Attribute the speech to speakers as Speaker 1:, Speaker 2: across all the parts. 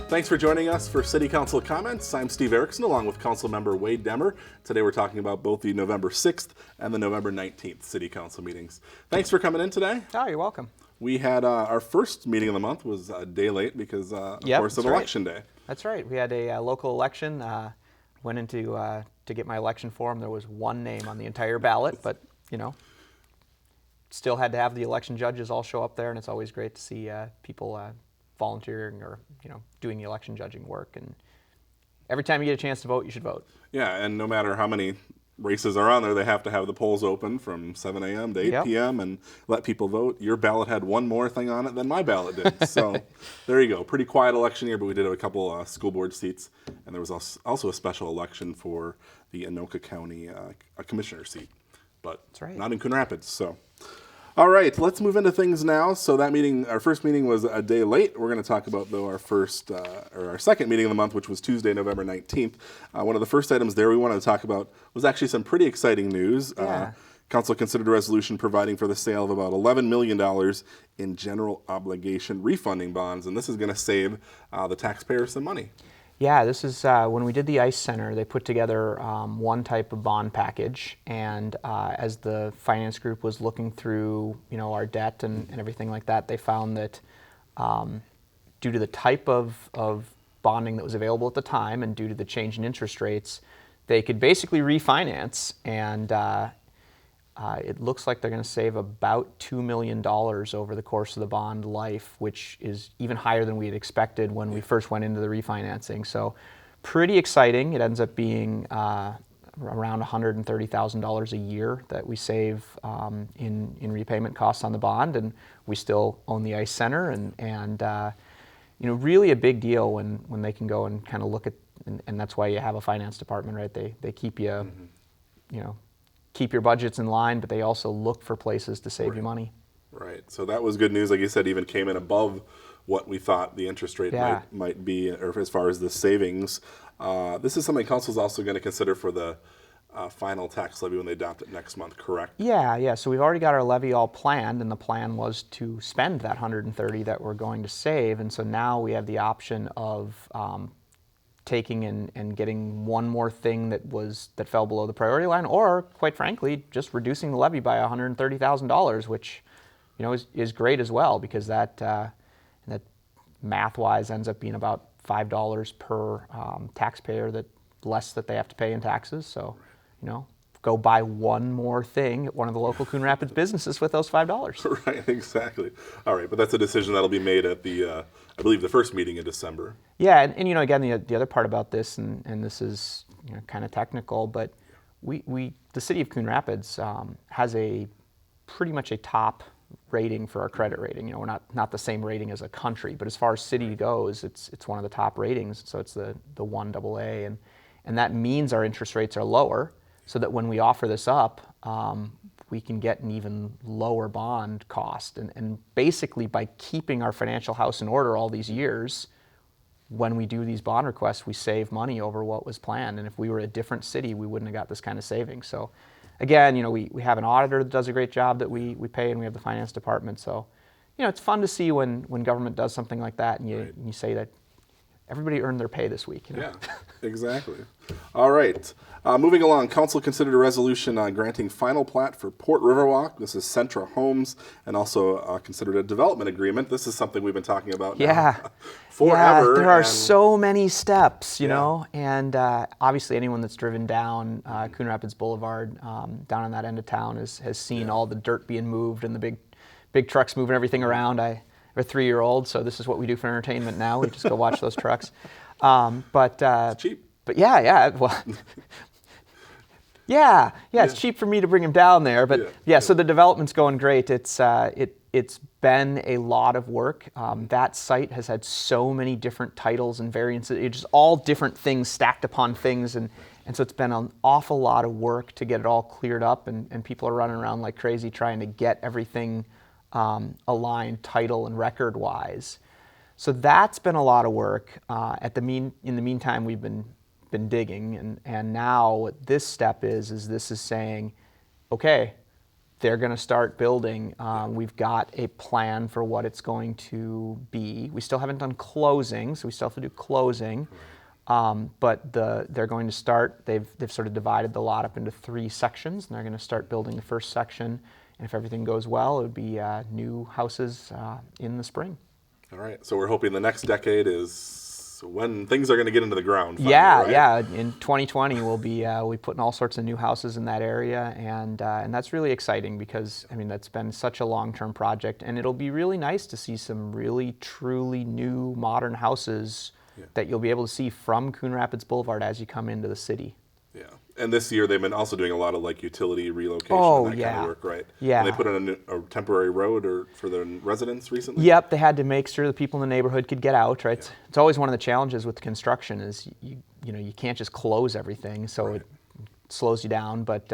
Speaker 1: Thanks for joining us for City Council Comments. I'm Steve Erickson along with Council Member Wade Demmer. Today we're talking about both the November 6th and the November 19th City Council meetings. Thanks for coming in today.
Speaker 2: Oh, you're welcome.
Speaker 1: We had our first meeting of the month was a day late because, of course, of Election Day.
Speaker 2: That's right. We had a local election. Went into to get my election form. There was one name on the entire ballot, but, still had to have the election judges all show up there, and it's always great to see people volunteering or doing the election judging work. And every time you get a chance to vote, you should vote.
Speaker 1: Yeah, and no matter how many races are on there, they have to have the polls open from 7 a.m. to 8 p.m. and let people vote. Your ballot had one more thing on it than my ballot did. So there you go. Pretty quiet election year, but we did have a couple school board seats, and there was also a special election for the Anoka County commissioner seat, but not in Coon Rapids. So. All right, let's move into things now. So that meeting, our first meeting was a day late. We're going to talk about, though, our second meeting of the month, which was Tuesday, November 19th. One of the first items there we wanted to talk about was actually some pretty exciting news.
Speaker 2: Yeah.
Speaker 1: Council considered a resolution providing for the sale of about $11 million in general obligation refunding bonds, and this is going to save the taxpayers some money.
Speaker 2: Yeah, this is when we did the ICE Center, they put together one type of bond package, and as the finance group was looking through, our debt and everything like that, they found that due to the type of bonding that was available at the time and due to the change in interest rates, they could basically refinance, and it looks like they're going to save about $2 million over the course of the bond life, which is even higher than we had expected when we first went into the refinancing. So pretty exciting. It ends up being around $130,000 a year that we save in repayment costs on the bond, and we still own the ICE Center, and really a big deal when they can go and kind of look at, and that's why you have a finance department, right? They keep you, keep your budgets in line, but they also look for places to save you money.
Speaker 1: Right. So that was good news. Like you said, even came in above what we thought the interest rate might be, or as far as the savings. This is something Council's also going to consider for the final tax levy when they adopt it next month, correct?
Speaker 2: Yeah. So we've already got our levy all planned, and the plan was to spend that $130 that we're going to save, and so now we have the option of taking and getting one more thing that fell below the priority line, or quite frankly, just reducing the levy by $130,000, which is great as well, because that math-wise ends up being about $5 per taxpayer less that they have to pay in taxes. So, go buy one more thing at one of the local Coon Rapids businesses with those $5.
Speaker 1: Right, exactly. All right, but that's a decision that'll be made at the, I believe, the first meeting in December.
Speaker 2: Yeah, and again, the other part about this, and this is kind of technical, but the city of Coon Rapids has pretty much a top rating for our credit rating. We're not the same rating as a country, but as far as city goes, it's one of the top ratings. So it's the 1 AA, and that means our interest rates are lower, so that when we offer this up, we can get an even lower bond cost. And basically, by keeping our financial house in order all these years, when we do these bond requests, we save money over what was planned. And if we were a different city, we wouldn't have got this kind of savings. So again, we have an auditor that does a great job that we pay, and we have the finance department. So, it's fun to see when government does something like that, and you say that everybody earned their pay this week.
Speaker 1: Yeah, exactly. All right. Moving along, Council considered a resolution granting final plat for Port Riverwalk. This is Centra Homes, and also considered a development agreement. This is something we've been talking about now forever.
Speaker 2: Yeah, there are so many steps, and obviously anyone that's driven down Coon Rapids Boulevard down on that end of town has seen all the dirt being moved and the big trucks moving everything around. I have a 3-year-old, so this is what we do for entertainment now. We just go watch those trucks.
Speaker 1: It's cheap.
Speaker 2: But yeah. Well, yeah, it's cheap for me to bring him down there. But so the development's going great. It's been a lot of work. That site has had so many different titles and variances. It's just all different things stacked upon things, and so it's been an awful lot of work to get it all cleared up. And people are running around like crazy trying to get everything aligned title and record wise. So that's been a lot of work. In the meantime, we've been digging, and now what this step is this is saying, okay, they're going to start building. We've got a plan for what it's going to be. We still haven't done closing, so we still have to do closing. But they're going to start. They've sort of divided the lot up into 3 sections, and they're going to start building the first section. And if everything goes well, it would be new houses in the spring.
Speaker 1: All right. So we're hoping the next decade is when things are going to get into the ground. Finally,
Speaker 2: yeah,
Speaker 1: right?
Speaker 2: yeah. In 2020, we'll be putting all sorts of new houses in that area, and that's really exciting because I mean that's been such a long-term project, and it'll be really nice to see some really truly new modern houses that you'll be able to see from Coon Rapids Boulevard as you come into the city.
Speaker 1: Yeah. And this year they've been also doing a lot of like utility relocation
Speaker 2: Oh,
Speaker 1: and that kind of work, right?
Speaker 2: Yeah.
Speaker 1: And they put in a temporary road for the residents recently?
Speaker 2: Yep, they had to make sure the people in the neighborhood could get out, right? Yeah. It's always one of the challenges with construction is you can't just close everything, so it slows you down, but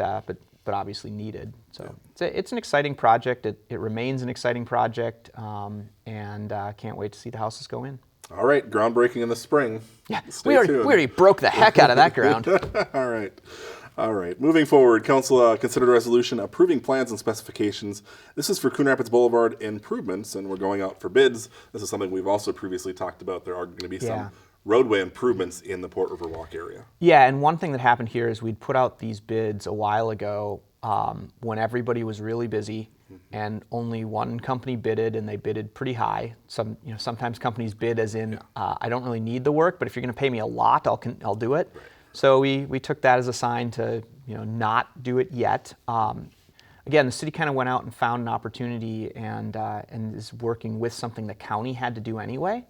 Speaker 2: obviously needed. So it's an exciting project. It remains an exciting project, and can't wait to see the houses go in.
Speaker 1: All right, groundbreaking in the spring.
Speaker 2: Yeah,
Speaker 1: Stay tuned.
Speaker 2: We already broke the heck out of that ground.
Speaker 1: All right. Moving forward, Council considered a resolution approving plans and specifications. This is for Coon Rapids Boulevard improvements, and we're going out for bids. This is something we've also previously talked about. There are going to be some roadway improvements in the Port River Walk area.
Speaker 2: Yeah, and one thing that happened here is we'd put out these bids a while ago when everybody was really busy. And only one company bidded, and they bidded pretty high. Sometimes companies bid as in, I don't really need the work, but if you're going to pay me a lot, I'll do it. Right. So we took that as a sign to not do it yet. Again, the city kind of went out and found an opportunity and is working with something the county had to do anyway.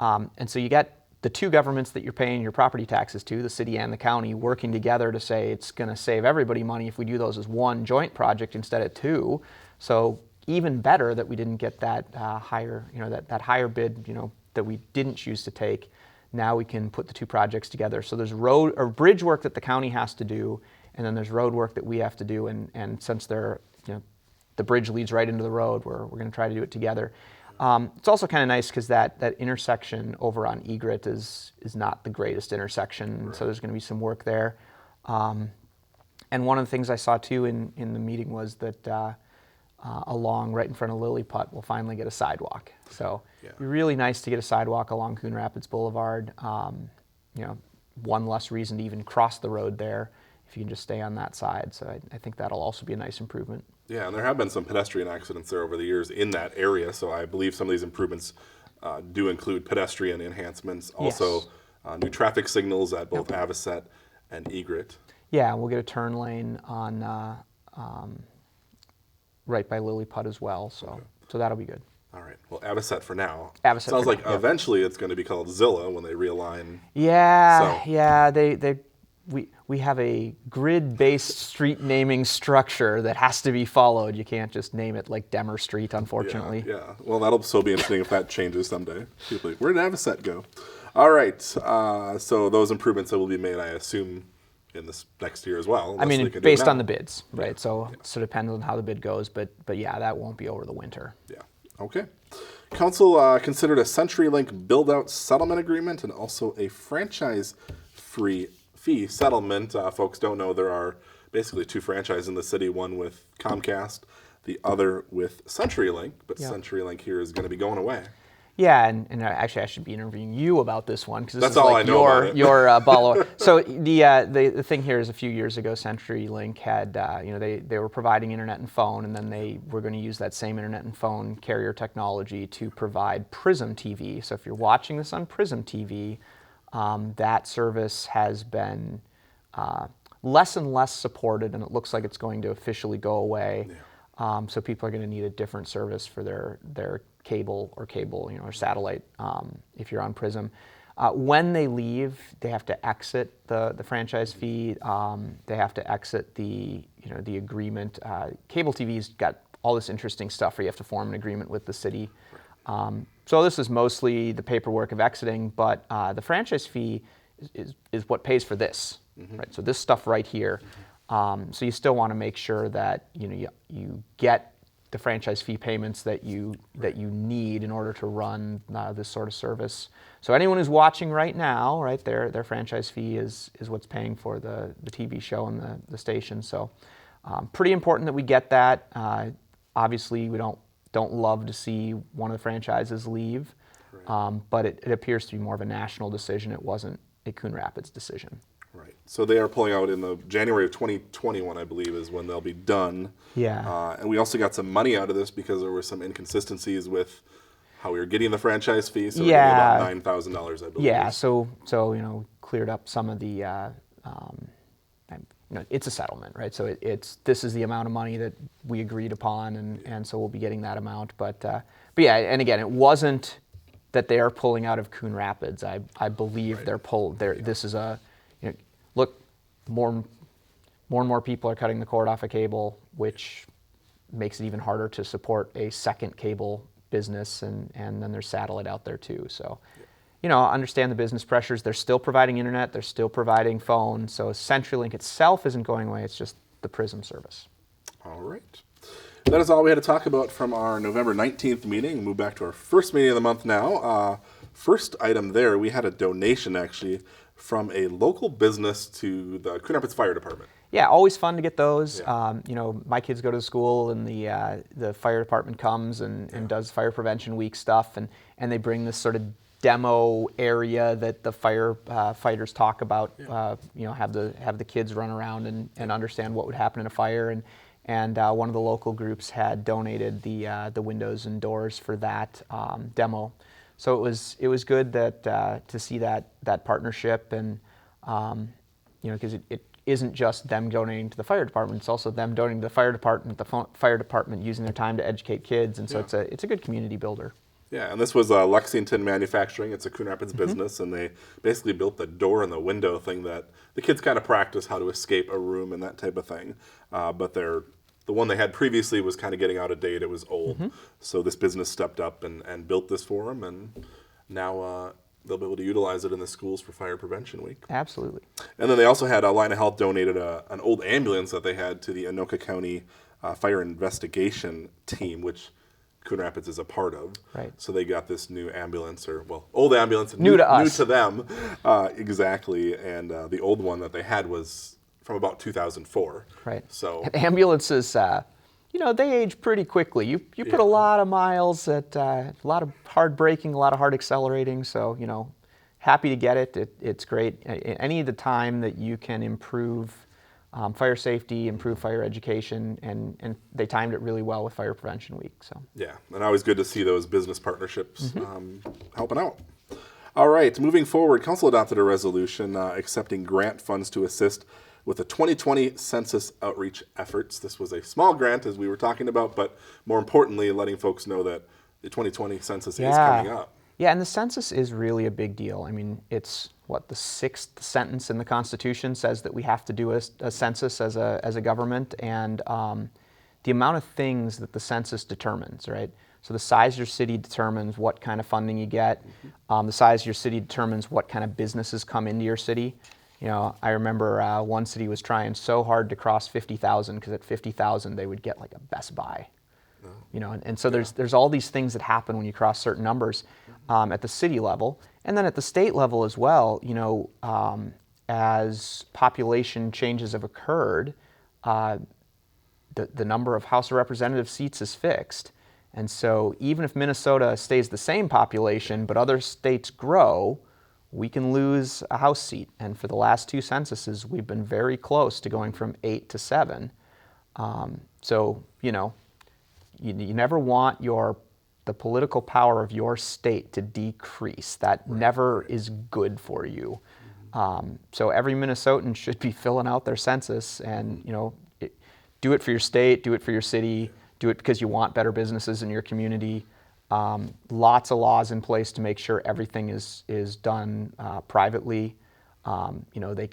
Speaker 2: Yeah. And so you get the 2 governments that you're paying your property taxes to, the city and the county, working together to say it's going to save everybody money if we do those as one joint project instead of 2. So even better that we didn't get that higher, that higher bid, that we didn't choose to take. Now we can put the 2 projects together. So there's road or bridge work that the county has to do, and then there's road work that we have to do. And since the bridge leads right into the road, we're going to try to do it together. It's also kind of nice because that intersection over on Egret is not the greatest intersection, right. So there's going to be some work there. And one of the things I saw too in the meeting was that along right in front of Lilliput, we'll finally get a sidewalk. So it'd be really nice to get a sidewalk along Coon Rapids Boulevard. One less reason to even cross the road there if you can just stay on that side. So I think that'll also be a nice improvement.
Speaker 1: Yeah, and there have been some pedestrian accidents there over the years in that area. So I believe some of these improvements do include pedestrian enhancements. Also, new traffic signals at both Avocet and Egret. Yeah,
Speaker 2: we'll get a turn lane on right by Lilliput as well, so that'll be good. All right. Well, Avocet for now. Avocet sounds like eventually it's going to be called Zilla when they realign. Yeah. We have a grid-based street naming structure that has to be followed. You can't just name it like Demer Street, unfortunately. Yeah. Well, that'll so be interesting if that changes someday. People like, where did Avocet go? All right. So those improvements that will be made, I assume, in this next year as well. I mean, based on the bids, right? Yeah. So it depends on how the bid goes, but yeah, that won't be over the winter. Yeah. Okay. Council considered a CenturyLink build-out settlement agreement and also a franchise-free fee settlement. Folks don't know there are basically 2 franchises in the city, one with Comcast, the other with CenturyLink, but CenturyLink here is going to be going away. Yeah, and actually I should be interviewing you about this one because this is like your ball. So the thing here is a few years ago, CenturyLink had they were providing internet and phone, and then they were going to use that same internet and phone carrier technology to provide Prism TV. So if you're watching this on Prism TV, that service has been less and less supported, and it looks like it's going to officially go away. Yeah. So people are going to need a different service for their cable or satellite if you're on Prism. When they leave, they have to exit the franchise fee. They have to exit the agreement. Cable TV's got all this interesting stuff where you have to form an agreement with the city. So this is mostly the paperwork of exiting, but the franchise fee is what pays for this, right? So this stuff right here. So you still want to make sure that you get the franchise fee payments that you need in order to run this sort of service. So anyone who's watching right now, right, their franchise fee is what's paying for the TV show and the station. So Pretty important that we get that. Obviously, we don't love to see one of the franchises leave,
Speaker 1: Right.
Speaker 2: but it appears to be more of a national decision. It wasn't a Coon Rapids decision.
Speaker 1: Right. So they are pulling out in the January of 2021, I believe, is when they'll be done.
Speaker 2: Yeah.
Speaker 1: And we also got some money out of this because there were some inconsistencies with how we were getting the franchise fee. So we're getting about $9,000, I believe.
Speaker 2: Yeah. So cleared up some of the. It's a settlement, right? So this is the amount of money that we agreed upon, and so we'll be getting that amount. But yeah, and again, it wasn't that they are pulling out of Coon Rapids. I believe
Speaker 1: Right.
Speaker 2: This is a, look, more and more people are cutting the cord off of cable, which makes it even harder to support a second cable business, and then there's satellite out there too. So, understand the business pressures. They're still providing internet. They're still providing phone. So CenturyLink itself isn't going away. It's just the Prism service.
Speaker 1: All right. That is all we had to talk about from our November 19th meeting. Move back to our first meeting of the month now. First item there, we had a donation actually from a local business to the Coon Rapids Fire Department.
Speaker 2: Yeah, always fun to get those.
Speaker 1: Yeah.
Speaker 2: My kids go to school, and the fire department comes and does Fire Prevention Week stuff, and they bring this sort of demo area that the fighters talk about. Have the kids run around and understand what would happen in a fire, and one of the local groups had donated the windows and doors for that demo. So it was good that to see that partnership, and because it isn't just them donating to the fire department, it's also them donating to the fire department using their time to educate kids, and so it's a good community builder.
Speaker 1: Yeah, and this was Lexington Manufacturing. It's a Coon Rapids business, and they basically built the door and the window thing that the kids kind of practice how to escape a room and that type of thing. But the one they had previously was kind of getting out of date. It was old. So this business stepped up and built this for them, and now they'll be able to utilize it in the schools for Fire Prevention Week.
Speaker 2: Absolutely.
Speaker 1: And then they also had Line of Health donated an old ambulance that they had to the Anoka County Fire Investigation Team, which Coon Rapids is a part of.
Speaker 2: Right.
Speaker 1: So they got this new ambulance, old ambulance.
Speaker 2: New to us.
Speaker 1: New to them, exactly. And the old one that they had was from about 2004.
Speaker 2: Right.
Speaker 1: So
Speaker 2: and ambulances, they age pretty quickly. You put a lot of miles at a lot of hard braking, a lot of hard accelerating. So happy to get it. It's great. Any of the time that you can improve fire safety, improve fire education, and they timed it really well with Fire Prevention Week. So
Speaker 1: yeah, and always good to see those business partnerships helping out. All right, moving forward, Council adopted a resolution accepting grant funds to assist with the 2020 census outreach efforts. This was a small grant, as we were talking about, but more importantly, letting folks know that the 2020 census is coming up.
Speaker 2: Yeah, and the census is really a big deal. I mean, it's the sixth sentence in the Constitution says that we have to do a census as a government, and the amount of things that the census determines, right? So the size of your city determines what kind of funding you get. The size of your city determines what kind of businesses come into your city. I remember one city was trying so hard to cross 50,000 because at 50,000 they would get like a Best Buy. And so there's all these things that happen when you cross certain numbers at the city level, and then at the state level as well. As population changes have occurred, the number of House of Representatives seats is fixed, and so even if Minnesota stays the same population but other states grow, we can lose a House seat. And for the last two censuses, we've been very close to going from 8 to 7. So you never want the political power of your state to decrease. That never is good for you. So every Minnesotan should be filling out their census, and do it for your state, do it for your city, do it because you want better businesses in your community. Lots of laws in place to make sure everything is done privately. They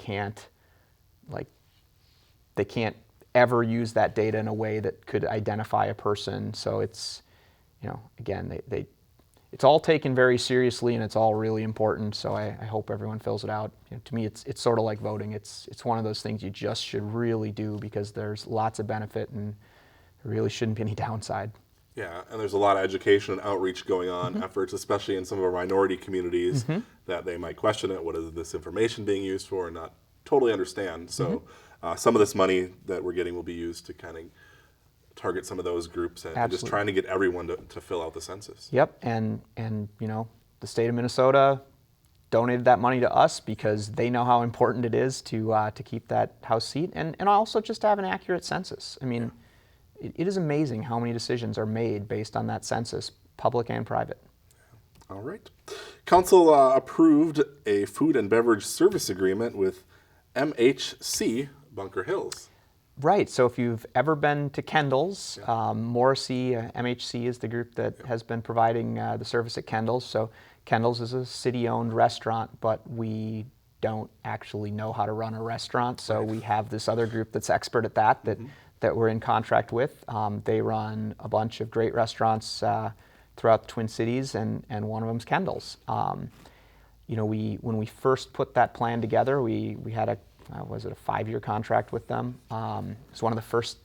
Speaker 2: can't ever use that data in a way that could identify a person. So it's, again, it's all taken very seriously, and it's all really important. So I hope everyone fills it out. To me, it's sort of like voting. It's one of those things you just should really do because there's lots of benefit, and there really shouldn't be any downside.
Speaker 1: Yeah, and there's a lot of education and outreach going on, efforts, especially in some of our minority communities, that they might question it. What is this information being used for? And not totally understand. So some of this money that we're getting will be used to kind of target some of those groups and just trying to get everyone to fill out the census.
Speaker 2: Yep, and the state of Minnesota donated that money to us because they know how important it is to keep that House seat and also just have an accurate census. I mean, it is amazing how many decisions are made based on that census, public and private.
Speaker 1: All right. Council approved a food and beverage service agreement with MHC Bunker Hills.
Speaker 2: Right. So if you've ever been to Kendalls, Morrissey, MHC is the group that has been providing the service at Kendalls. So Kendalls is a city-owned restaurant, but we don't actually know how to run a restaurant. So we have this other group that's expert at that we're in contract with. They run a bunch of great restaurants throughout the Twin Cities, and one of them's Kendalls. When we first put that plan together, we had a 5-year contract with them. It's one of the first,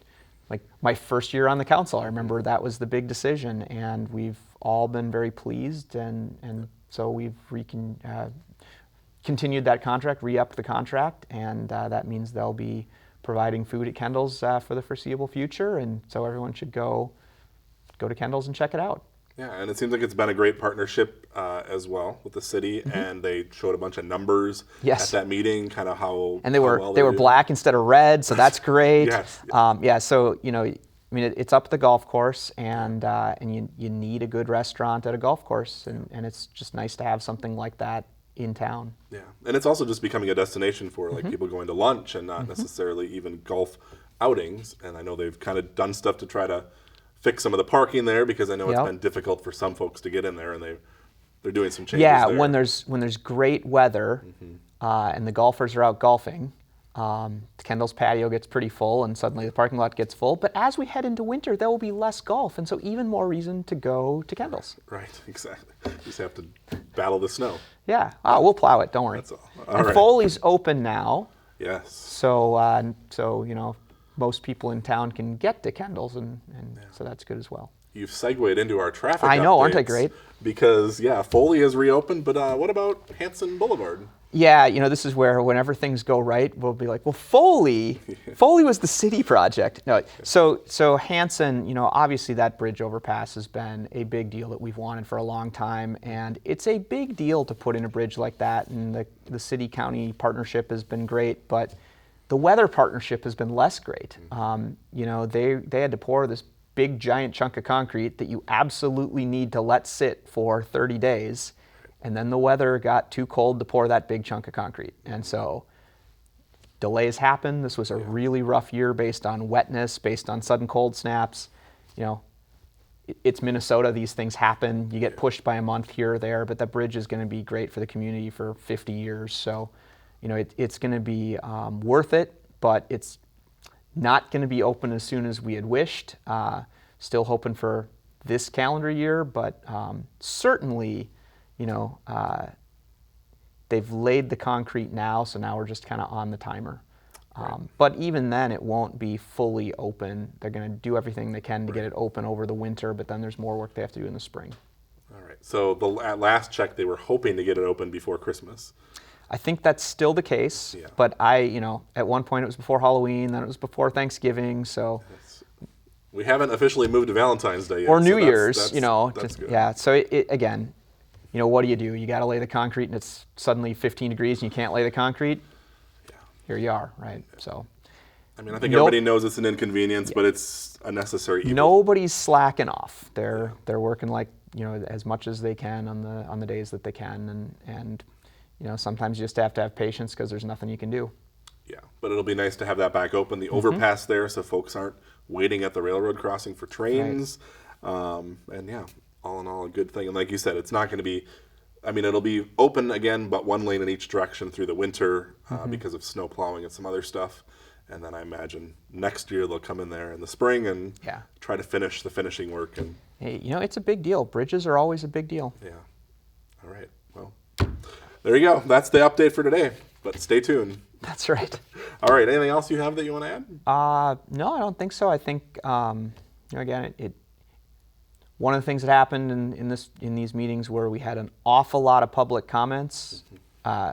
Speaker 2: my first year on the council. I remember that was the big decision, and we've all been very pleased, and so we've continued that contract, re-upped the contract, and that means they'll be providing food at Kendalls for the foreseeable future, and so everyone should go to Kendalls and check it out.
Speaker 1: Yeah, and it seems like it's been a great partnership as well with the city, and they showed a bunch of numbers at that meeting, kind of how
Speaker 2: and they were black instead of red, so that's great. So it's up at the golf course, and you need a good restaurant at a golf course, and it's just nice to have something like that in town.
Speaker 1: Yeah, and it's also just becoming a destination for people going to lunch and not necessarily even golf outings. And I know they've kind of done stuff to try to fix some of the parking there, because I know it's been difficult for some folks to get in there, and they're doing some changes there.
Speaker 2: When there's great weather and the golfers are out golfing, the Kendalls patio gets pretty full, and suddenly the parking lot gets full. But as we head into winter, there will be less golf, and so even more reason to go to Kendalls.
Speaker 1: Right, exactly. You just have to battle the snow.
Speaker 2: Yeah, we'll plow it. Don't worry.
Speaker 1: That's all.
Speaker 2: And Foley's open now.
Speaker 1: Yes.
Speaker 2: So most people in town can get to Kendalls, and so that's good as well.
Speaker 1: You've segued into our traffic
Speaker 2: I know,
Speaker 1: updates,
Speaker 2: aren't I great?
Speaker 1: Because, Foley has reopened, but what about Hanson Boulevard?
Speaker 2: Yeah, this is where whenever things go right, we'll be like, well, Foley was the city project. No, so Hanson, obviously that bridge overpass has been a big deal that we've wanted for a long time, and it's a big deal to put in a bridge like that, and the city-county partnership has been great, but the weather partnership has been less great. They had to pour this big giant chunk of concrete that you absolutely need to let sit for 30 days. And then the weather got too cold to pour that big chunk of concrete. And so delays happen. This was a really rough year based on wetness, based on sudden cold snaps. It's Minnesota. These things happen. You get pushed by a month here or there, but that bridge is going to be great for the community for 50 years. So, it's going to be worth it, but it's not going to be open as soon as we had wished. Still hoping for this calendar year, but certainly, they've laid the concrete now, so now we're just kind of on the timer. But even then, it won't be fully open. They're going to do everything they can to get it open over the winter, but then there's more work they have to do in the spring.
Speaker 1: All right. So at last check, they were hoping to get it open before Christmas.
Speaker 2: I think that's still the case, but at one point it was before Halloween, then it was before Thanksgiving, so.
Speaker 1: We haven't officially moved to Valentine's Day yet.
Speaker 2: Or New Year's,
Speaker 1: that's good.
Speaker 2: Yeah, so again, what do? You got to lay the concrete, and it's suddenly 15 degrees, and you can't lay the concrete. Yeah. Here you are, right? So.
Speaker 1: I think everybody knows it's an inconvenience, but it's a necessary evil.
Speaker 2: Nobody's slacking off. They're working as much as they can on the days that they can, and sometimes you just have to have patience because there's nothing you can do.
Speaker 1: Yeah, but it'll be nice to have that back open, the overpass there, so folks aren't waiting at the railroad crossing for trains. Right. All in all, a good thing. And like you said, it's not going to be, it'll be open again, but one lane in each direction through the winter because of snow plowing and some other stuff. And then I imagine next year they'll come in there in the spring and try to finish the finishing work. And
Speaker 2: hey, it's a big deal. Bridges are always a big deal.
Speaker 1: Yeah. All right. Well, there you go. That's the update for today. But stay tuned.
Speaker 2: That's right.
Speaker 1: All right. Anything else you have that you want to add?
Speaker 2: No, I don't think so. I think again, one of the things that happened in these meetings where we had an awful lot of public comments. We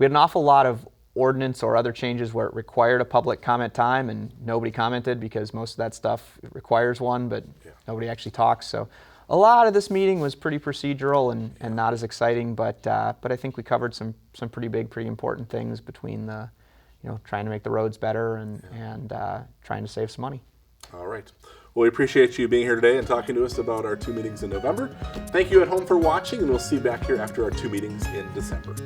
Speaker 2: we had an awful lot of ordinance or other changes where it required a public comment time and nobody commented because most of that stuff requires one, but nobody actually talks. So a lot of this meeting was pretty procedural and not as exciting, but I think we covered some pretty big, pretty important things between the, trying to make the roads better and trying to save some money.
Speaker 1: All right. Well, we appreciate you being here today and talking to us about our 2 meetings in November. Thank you at home for watching, and we'll see you back here after our 2 meetings in December.